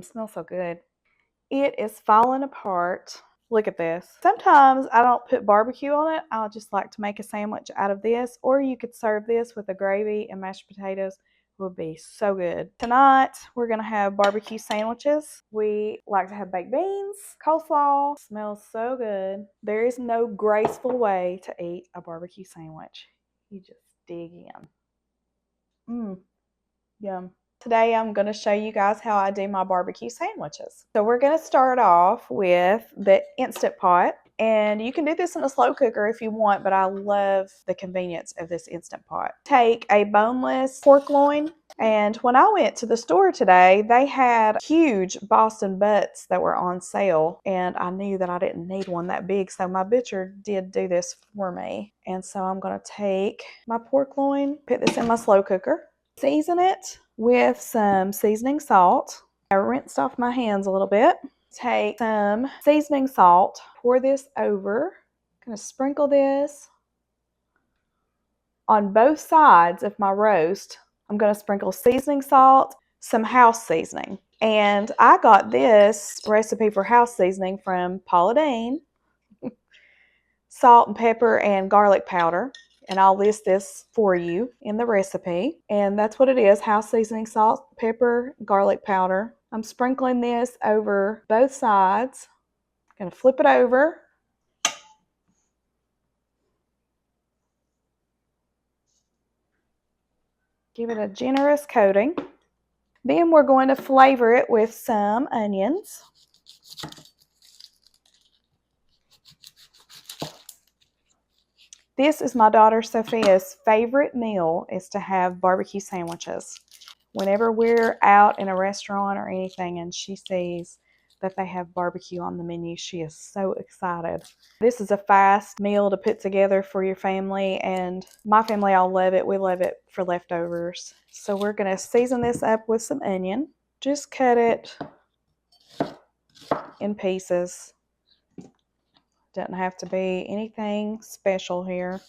Smells so good. It is falling apart. Look at this. Sometimes I don't put barbecue on it. I'll just like to make a sandwich out of this, or you could serve this with a gravy and mashed potatoes. It would be so good. Tonight, we're gonna have barbecue sandwiches. We like to have baked beans, coleslaw. Smells so good. There is no graceful way to eat a barbecue sandwich. You just dig in. Yum. Today I'm going to show you guys how I do my barbecue sandwiches. So we're going to start off with the Instant Pot. And you can do this in a slow cooker if you want, but I love the convenience of this Instant Pot. Take a boneless pork loin. And when I went to the store today, they had huge Boston butts that were on sale. And I knew that I didn't need one that big, so my butcher did do this for me. And so I'm going to take my pork loin, put this in my slow cooker. Season it with some seasoning salt. I rinsed off my hands a little bit. Take some seasoning salt, pour this over. I'm going to sprinkle this on both sides of my roast. I'm going to sprinkle seasoning salt, some house seasoning. And I got this recipe for house seasoning from Paula Deen. Salt and pepper and garlic powder. And I'll list this for you in the recipe. And that's what it is, house seasoning, salt, pepper, garlic powder. I'm sprinkling this over both sides. I'm going to flip it over. Give it a generous coating. Then we're going to flavor it with some onions. This is my daughter Sophia's favorite meal, is to have barbecue sandwiches. Whenever we're out in a restaurant or anything and she sees that they have barbecue on the menu, she is so excited. This is a fast meal to put together for your family, and my family all love it. We love it for leftovers. So we're going to season this up with some onion. Just cut it in pieces. Doesn't have to be anything special here.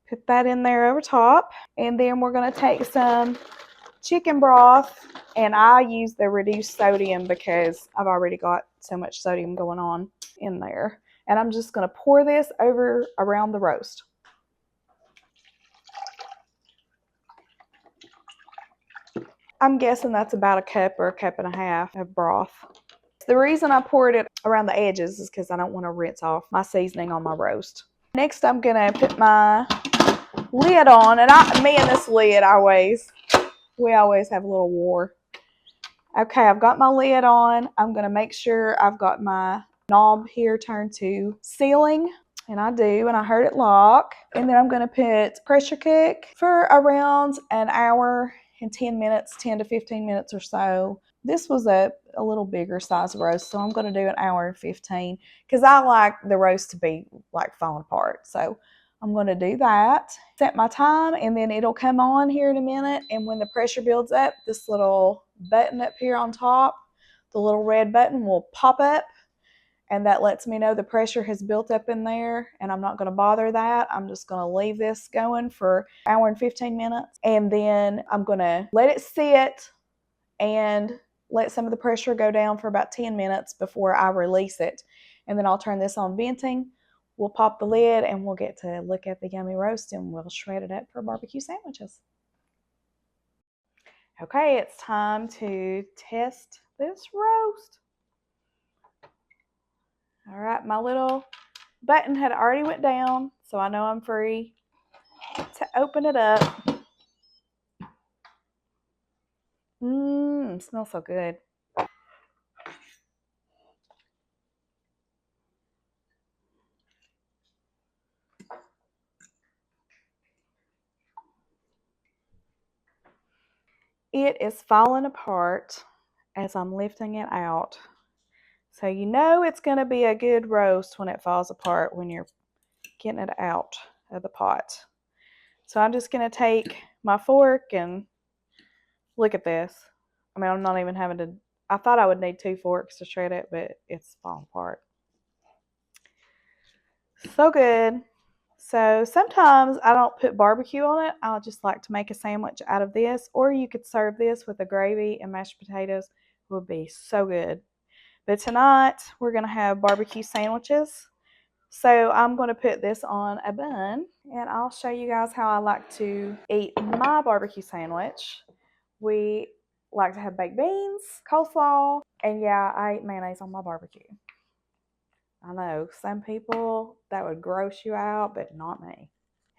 Put that in there over top. And then we're going to take some chicken broth, and I use the reduced sodium because I've already got so much sodium going on in there. And I'm just going to pour this over around the roast. I'm guessing that's about a cup or a cup and a half of broth. The reason I poured it around the edges is because I don't want to rinse off my seasoning on my roast. Next, I'm going to put my lid on, and me and this lid we always have a little war. Okay, I've got my lid on. I'm going to make sure I've got my knob here turned to sealing, and I do, and I heard it lock. And then I'm going to put pressure cook for around an hour and 10 minutes, 10 to 15 minutes or so. This was a little bigger size roast, so I'm going to do an hour and 15 because I like the roast to be like falling apart. So I'm going to do that, set my time, and then it'll come on here in a minute. And when the pressure builds up, this little button up here on top, the little red button will pop up, and that lets me know the pressure has built up in there, and I'm not going to bother that. I'm just going to leave this going for an hour and 15 minutes, and then I'm going to let it sit and let some of the pressure go down for about 10 minutes before I release it. And then I'll turn this on venting. We'll pop the lid and we'll get to look at the yummy roast, and we'll shred it up for barbecue sandwiches. Okay, it's time to test this roast. All right, my little button had already went down, so I know I'm free to open it up. Smells so good. It is falling apart as I'm lifting it out. So you know it's going to be a good roast when it falls apart, when you're getting it out of the pot. So I'm just going to take my fork and look at this. I mean, I'm not even having to, I thought I would need 2 forks to shred it, but it's falling apart. So good. So sometimes I don't put barbecue on it. I'll just like to make a sandwich out of this, or you could serve this with a gravy and mashed potatoes. would be so good. But tonight we're going to have barbecue sandwiches. So I'm going to put this on a bun and I'll show you guys how I like to eat my barbecue sandwich. We like to have baked beans, coleslaw, and yeah, I eat mayonnaise on my barbecue. I know some people that would gross you out, but not me.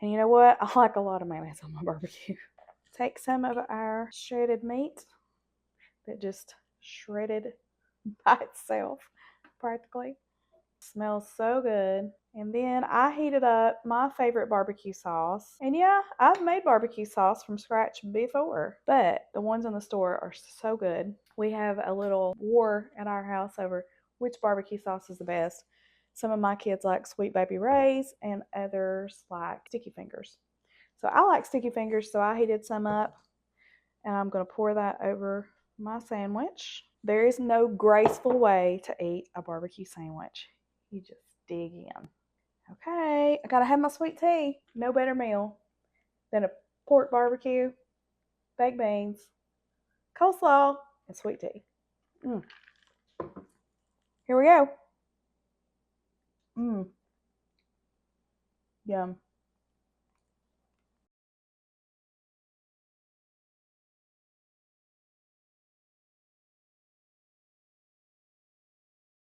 And you know what? I like a lot of mayonnaise on my barbecue. Take some of our shredded meat that just shredded by itself practically. Smells so good. And then I heated up my favorite barbecue sauce. And yeah, I've made barbecue sauce from scratch before, but the ones in the store are so good. We have a little war at our house over which barbecue sauce is the best. Some of my kids like Sweet Baby Ray's and others like Sticky Fingers. So I like Sticky Fingers, so I heated some up and I'm going to pour that over my sandwich. There is no graceful way to eat a barbecue sandwich. You just dig in. Okay, I gotta have my sweet tea. No better meal than a pork barbecue, baked beans, coleslaw, and sweet tea. Here we go. Yum.